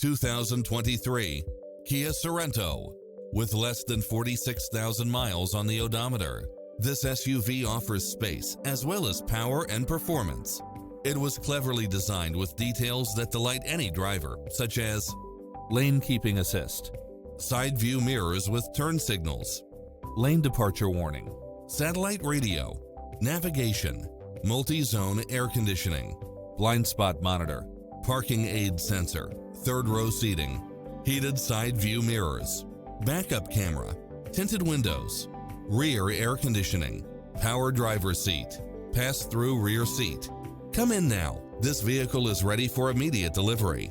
2023 Kia Sorento. With less than 46,000 miles on the odometer, this SUV offers space as well as power and performance. It was cleverly designed with details that delight any driver, such as lane keeping assist, side view mirrors with turn signals, lane departure warning, satellite radio, navigation, multi-zone air conditioning, blind spot monitor, parking aid sensor, third row seating, heated side view mirrors, backup camera, tinted windows, rear air conditioning, power driver seat, pass-through rear seat. Come in now. This vehicle is ready for immediate delivery.